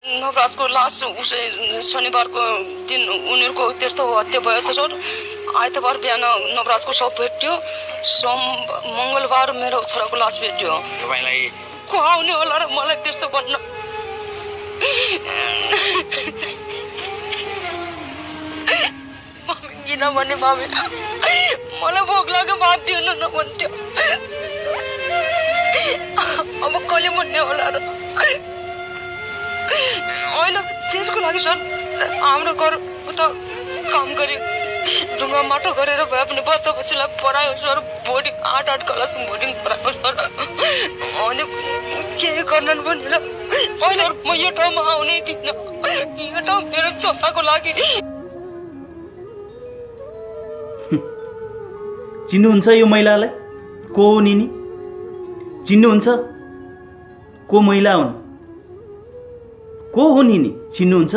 नवराजको last उसै शनिबारको दिन उनीहरूको त्यस्तो हत्या भएछ सर। आइतबार बिहान नवराजको शव भेट्यो, मङ्गलबार मेरो छोराको लास भेट्यो। तपाईलाई को आउने होला र मलाई त्यस्तो भन्न। किनभने मामी मलाई भोक लाग्यो, भात दिनु नभन्थ्यो। अब कहिले मर्ने होला र। होइन त्यसको लागि सर हाम्रो घर उता काम गरी ढुङ्गा माटो गरेर भए पनि बच्चा बच्चीलाई पढायो सर। बोर्डिङ 8 क्लास बोर्डिङ पढाएको सर। अनि के गर्नु भनेर अहिले म यो ठाउँमा आउनै दिन्न। यो ठाउँ मेरो छोराको लागि। चिन्नुहुन्छ यो महिलालाई? को हुन् यिनी? चिन्नुहुन्छ? को महिला हुन्? को हुन् यिनी? चिन्नुहुन्छ?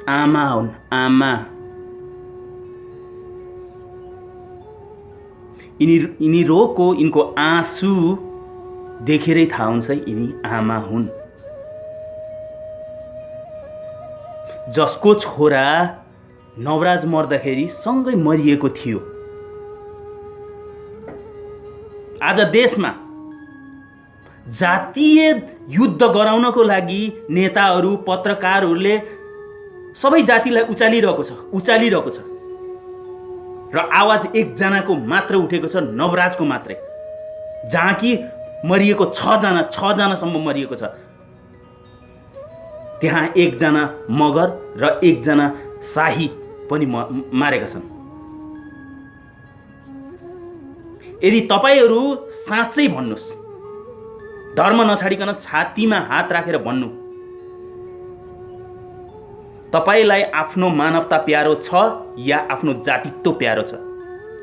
आमा हुन्, आमा। यिनी रोको यिनको आँसु देखेरै थाहा हुन्छ यिनी आमा हुन्। जसको छोरा नवराज मर्दाखेरि सँगै मरिएको थियो। आज देशमा जातीय युद्ध गराउनको लागि नेताहरू, पत्रकारहरूले सबै जातिलाई उचालिरहेको छ र आवाज एकजनाको मात्र उठेको छ, नवराजको मात्रै। जहाँ कि मरिएको 6 जनासम्म मरिएको छ। त्यहाँ 1 जना मगर र 1 जना शाही पनि मारेका छन्। यदि तपाईहरू साँच्चै भन्नुहोस्, धर्म नछाडिकन छातीमा हात राखेर भन्नु, तपाईलाई आफ्नो मानवता प्यारो छ या आफ्नो जातित्व प्यारो छ?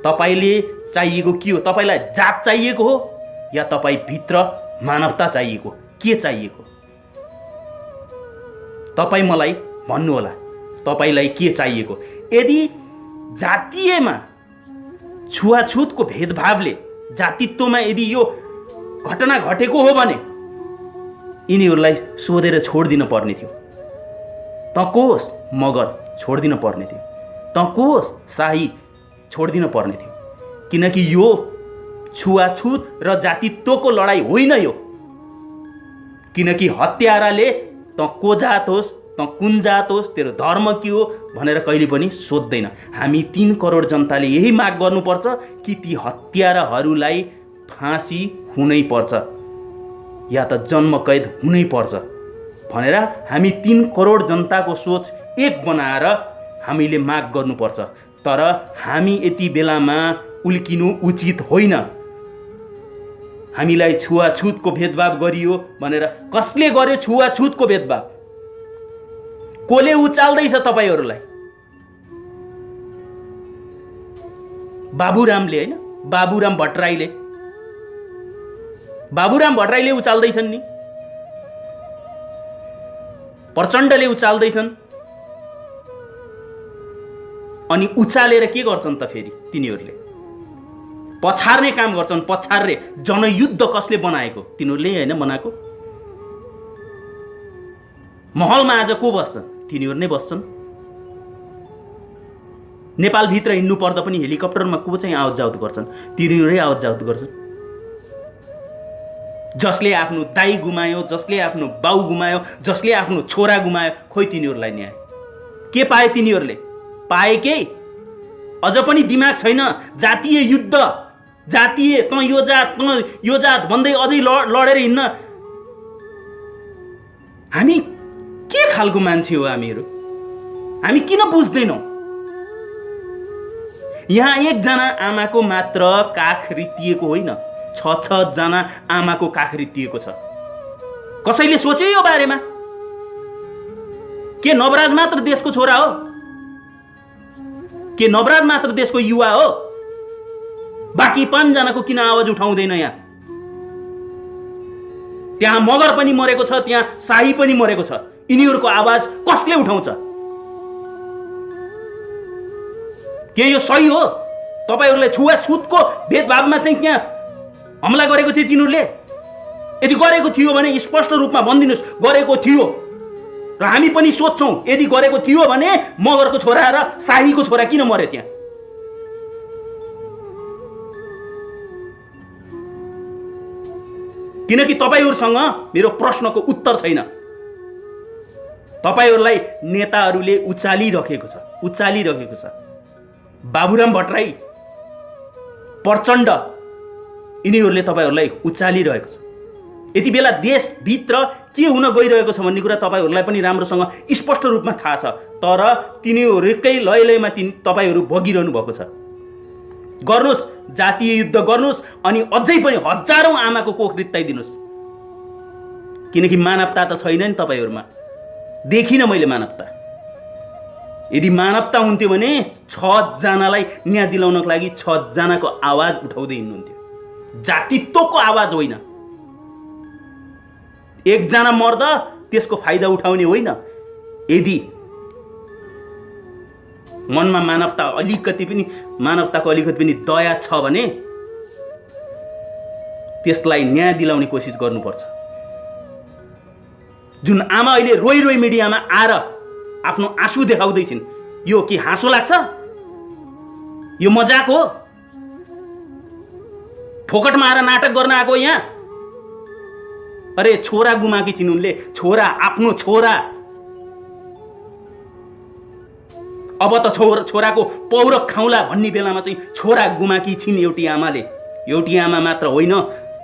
तपाईले चाहिएको के हो? तपाईलाई जात चाहिएको हो या तपाईँ भित्र मानवता चाहिएको? के चाहिएको? तपाईँ मलाई भन्नुहोला, तपाईलाई के चाहिएको? यदि जातीयमा छुवाछुतको भेदभावले जातित्वमा यदि यो घटना घटेको हो भने यिनीहरूलाई सोधेर छोडिदिन पर्ने थियो। त को होस् मगर छोडिदिन पर्ने थियो, त को होस् शाही छोडिदिन पर्ने थियो। किनकि यो छुवाछुत र जातित्वको लडाई होइन यो। किनकि हत्याराले त को जात होस्, त कुन जात होस्, तेरो धर्म के हो भनेर कहिले पनि सोध्दैन। हामी 3 करोड जनताले यही माग गर्नुपर्छ कि ती हत्याराहरूलाई फाँसी हुनै पर्छ या त जन्म कैद हुनै पर्छ भनेर हामी 3 करोड जनताको सोच एक बनाएर हामीले माग गर्नुपर्छ। तर हामी यति बेलामा उल्किनु उचित होइन। हामीलाई छुवाछुतको भेदभाव गरियो भनेर कसले गर्यो? छुवाछुतको भेदभाव कोले उचाल्दैछ तपाईहरूलाई? बाबुरामले होइन, बाबुराम भट्टराईले उचाल्दैछन् नि, प्रचण्डले उचाल्दैछन्। अनि उचालेर के गर्छन् त फेरि तिनीहरूले? पछार्ने काम गर्छन्। पछार्ने जनयुद्ध कसले बनाएको? तिनीहरूले होइन बनाएको। महलमा आज को बस्छन्? तिनीहरू नै बस्छन्। नेपालभित्र हिँड्नु पर्दा पनि हेलिकप्टरमा को चाहिँ आवत जावत गर्छन्? तिनीहरूकै आवत जावत गर्छन्। जसले आफ्नो दाइ गुमायो, जसले आफ्नो बाउ गुमायो, जसले आफ्नो छोरा गुमायो, खोइ तिनीहरूलाई न्याय के पाए? तिनीहरूले पाए केही? अझ पनि दिमाग छैन। जातीय युद्ध, जातीय त यो जात भन्दै अझै लडेर हिँड्न। हामी के खालको मान्छे हो हामीहरू? हामी किन बुझ्दैनौँ? यहाँ 1 जना आमाको मात्र काख रित्तिएको होइन, 6 जना आमाको काख रित्तिएको छ। कसैले सोच्यो यो बारेमा? के नवराज मात्र देशको छोरा हो? के नवराज मात्र देशको युवा हो? बाँकी 5 जनाको किन आवाज उठाउँदैन? यहाँ त्यहाँ मगर पनि मरेको छ, त्यहाँ शाही पनि मरेको छ। यिनीहरूको आवाज कसले उठाउँछ? के यो सही हो? तपाईहरूले छुवाछुतको भेदभावमा चाहिँ त्यहाँ हमला गरेको थियो तिनीहरूले? यदि गरेको थियो भने स्पष्ट रूपमा भनिदिनुहोस्, गरेको थियो। र हामी पनि सोध्छौँ यदि गरेको थियो भने मगरको छोरा र शाहीको छोरा किन मर्यो त्यहाँ? किनकि तपाईहरूसँग मेरो प्रश्नको उत्तर छैन। तपाईहरूलाई नेताहरूले उचालिरहेको छ। बाबुराम भट्टराई, प्रचण्ड, यिनीहरूले तपाईहरूलाई उचालिरहेको छ। यति बेला देशभित्र के हुन गइरहेको छ भन्ने कुरा तपाईहरूलाई पनि राम्रोसँग स्पष्ट रूपमा थाहा छ। तर तिनीहरूकै लयमा तपाईहरू बगिरहनु भएको छ। गर्नुहोस्, जातीय युद्ध गर्नुहोस् अनि अझै पनि हजारौं आमाको कोख रित्ताइदिनुहोस्। किनकि मानवता त छैन नि तपाईहरूमा। देखिन मैले मानवता। यदि मानवता हुन्थ्यो भने 6 जनालाई न्याय दिलाउनको लागि 6 जनाको आवाज उठाउँदै हिँड्नुहुन्थ्यो। जातित्वको आवाज होइन। एकजना मर्दा त्यसको फाइदा उठाउने होइन। यदि मनमा मानवताको अलिकति पनि दया छ भने त्यसलाई न्याय दिलाउने कोसिस गर्नुपर्छ। जुन आमा अहिले रोइ मिडियामा आएर आफ्नो आँसु देखाउँदैछिन्, यो के हाँसो लाग्छ? यो मजाक हो? फोकटमा आएर नाटक गर्न आएको यहाँ? अरे छोरा गुमाकी छिन् उनले, छोरा, आफ्नो छोरा। अब त छोराको पौरख खाउला भन्ने बेलामा चाहिँ छोरा गुमाकी छिन् एउटी आमाले। एउटी आमा मात्र होइन,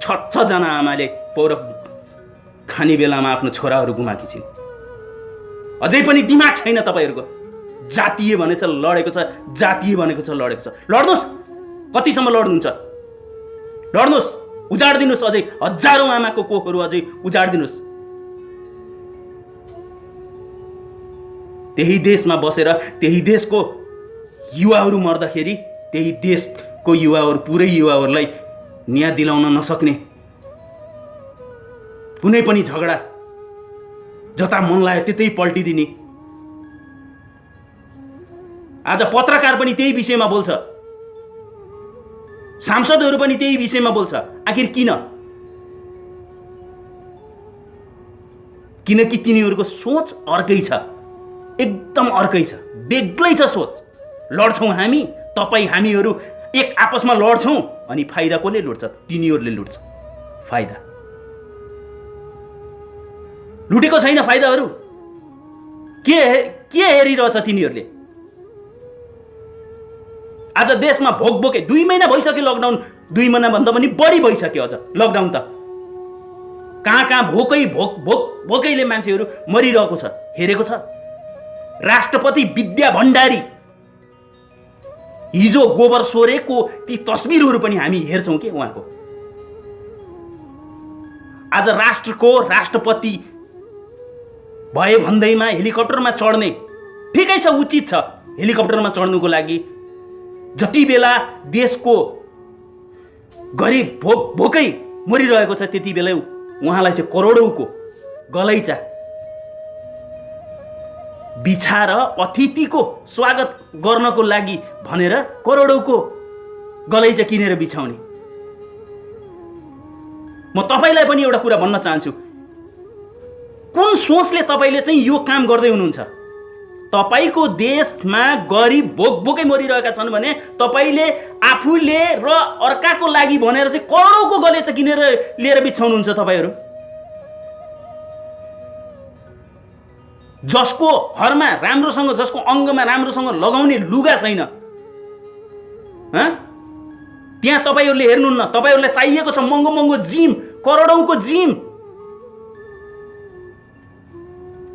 6 जना आमाले पौरख खाने बेलामा आफ्नो छोराहरू गुमाकी छिन्। अझै पनि दिमाग छैन तपाईहरूको। जातीय भनेछ लडेको छ, जातीय भनेको छ लडेको छ। लड्नुहोस्, कतिसम्म लड्नुहुन्छ? लड्नुहोस्, उजाडिदिनुहोस्। अझै हजारौं आमाको कोखहरू अझै उजाडिदिनुहोस्। त्यही देशमा बसेर त्यही देशको युवाहरू मर्दाखेरि त्यही देशको युवाहरू, पुरै युवाहरूलाई न्याय दिलाउन नसक्ने कुनै पनि झगडा जता मन लाग्यो त्यतै पल्टिदिने। आज पत्रकार पनि त्यही विषयमा बोल्छ, सांसदहरू पनि त्यही विषयमा बोल्छ। आखिर किन? किनकि तिनीहरूको सोच अर्कै छ, एकदम अर्कै छ, बेग्लै छ सोच। लड्छौँ हामी, तपाईँ हामीहरू एक आपसमा लड्छौँ अनि फाइदा कसले लुट्छ? तिनीहरूले लुट्छ फाइदा। लुटेको छैन फाइदाहरू। के हेरिरहेछ तिनीहरूले? आज देशमा भोकभोकै 2 महिना भइसक्यो लकडाउन। 2 महिनाभन्दा पनि बढी भइसक्यो अझ लकडाउन त। कहाँ भोकैले मान्छेहरू मरिरहेको छ, हेरेको छ। राष्ट्रपति विद्या भण्डारी हिजो गोबर सोरेको ती तस्बिरहरू पनि हामी हेर्छौँ के उहाँको। आज राष्ट्रको राष्ट्रपति भए भन्दैमा हेलिकप्टरमा चढ्ने, ठिकै छ, उचित छ हेलिकप्टरमा चढ्नुको लागि। जति बेला देशको गरिब भोकै मरिरहेको छ त्यति बेला उहाँलाई चाहिँ करोडौँको गलैँचा बिछाएर अतिथिको स्वागत गर्नको लागि भनेर करोडौँको गलैँचा किनेर बिछाउने। म तपाईलाई पनि एउटा कुरा भन्न चाहन्छु। कुन सोचले तपाईले चाहिँ यो काम गर्दै हुनुहुन्छ? तपाईको देशमा गरिब भोकभोकै मरिरहेका छन् भने तपाईले आफूले र अर्काको लागि भनेर चाहिँ करोडौँको गलैँचा किनेर लिएर बिछाउनुहुन्छ तपाईहरू। जसको हरमा राम्रोसँग, जसको अङ्गमा राम्रोसँग लगाउने लुगा छैन, त्यहाँ तपाईहरूले हेर्नुहुन्न। तपाईहरूलाई चाहिएको छ महँगो महँगो जिम, करोडौँको जिम।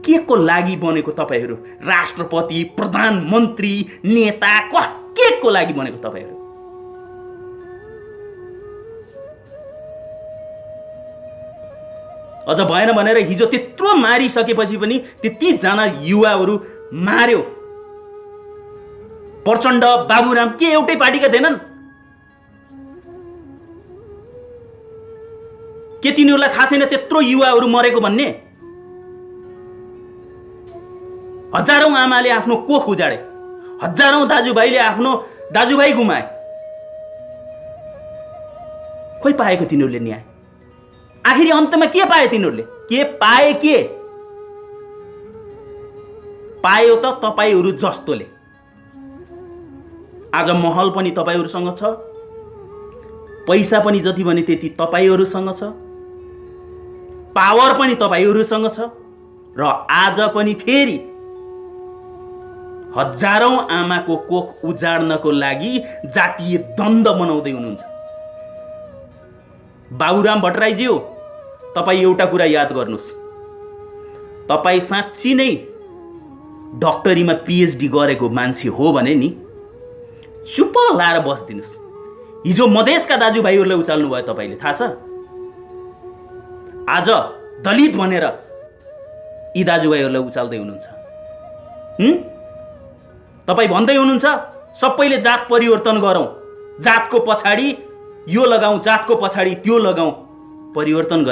के को लागि बनेको तपाईहरू? राष्ट्रपति, प्रधानमन्त्री, नेता, के को लागि बनेको तपाईहरू? अझ भएन भनेर हिजो त्यत्रो मारिसकेपछि पनि त्यतिजना युवाहरू मार्यो। प्रचण्ड, बाबुराम के एउटै पार्टीका थिएनन्? के तिनीहरूलाई थाहा छैन त्यत्रो युवाहरू मरेको भन्ने? हजारौं आमाले आफ्नो कोख उजाडे, हजारौं दाजुभाइले आफ्नो दाजुभाइ गुमाए। खोइ पाएको तिनीहरूले न्याय? आखिर अन्तमा के पाए तिनीहरूले? के पाए? के पायो त तपाईँहरू जस्तोले। आज महल पनि तपाईँहरूसँग छ, पैसा पनि जति भने त्यति तपाईँहरूसँग छ, पावर पनि तपाईँहरूसँग छ, र आज पनि फेरि हजारौं आमाको कोख उजाड्नको लागि जातीय द्वन्द बनाउँदै हुनुहुन्छ। बाबुराम भट्टराईज्यू, तपाईँ एउटा कुरा याद गर्नुहोस्, तपाईँ साँच्ची नै डक्टरीमा पिएचडी गरेको मान्छे हो भने नि चुप लाएर बसिदिनुहोस्। हिजो मधेसका दाजुभाइहरूलाई उचाल्नु भयो तपाईँले, थाहा छ? आज दलित भनेर यी दाजुभाइहरूलाई उचाल्दै हुनुहुन्छ। तपाईँ भन्दै हुनुहुन्छ सबैले जात परिवर्तन गरौँ, जातको पछाडि यो लगाउँ, जातको पछाडि त्यो लगाउँ। परिवर्तन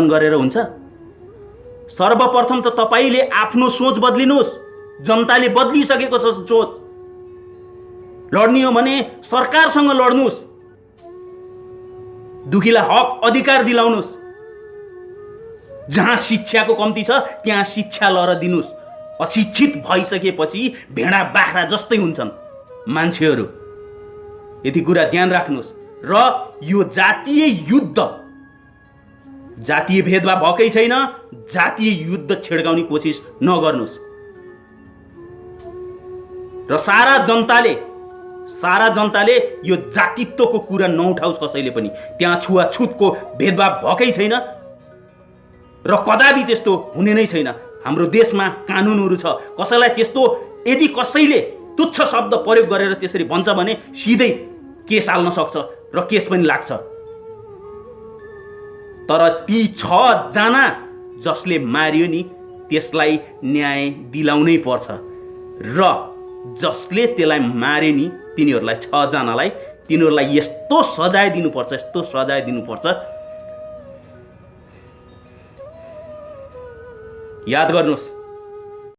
गरेर हुन्छ? सर्वप्रथम त तपाईँले आफ्नो सोच बदलिनुहोस्। जनताले बदलिसकेको छ सोच। लड्ने हो भने सरकारसँग लड्नुहोस्, दुखीलाई हक अधिकार दिलाउनुहोस्। जहाँ शिक्षाको कम्ती छ त्यहाँ शिक्षा लहर दिनुहोस्। अशिक्षित भइसकेपछि भेडा बाख्रा जस्तै हुन्छन् मान्छेहरू। यति कुरा ध्यान राख्नुहोस्। र यो जातीय युद्ध, जातीय भेदभाव भएकै छैन, जातीय युद्ध छिड्काउने कोसिस नगर्नुहोस्। र सारा जनताले यो जातित्वको कुरा नउठाओस् कसैले पनि। त्यहाँ छुवाछुतको भेदभाव भएकै छैन र कदापि त्यस्तो हुने नै छैन। हाम्रो देशमा कानुनहरू छ। कसैलाई त्यस्तो यदि कसैले तुच्छ शब्द प्रयोग गरेर त्यसरी भन्छ भने सिधै केस हाल्न सक्छ र केस पनि लाग्छ। तर ती 6 जना जसले मारियो नि त्यसलाई न्याय दिलाउनै पर्छ र जसले त्यसलाई मारे नि तिनीहरूलाई 6 जनालाई तिनीहरूलाई यस्तो सजाय दिनुपर्छ, यस्तो सजाय दिनुपर्छ। याद गर्नुहोस्,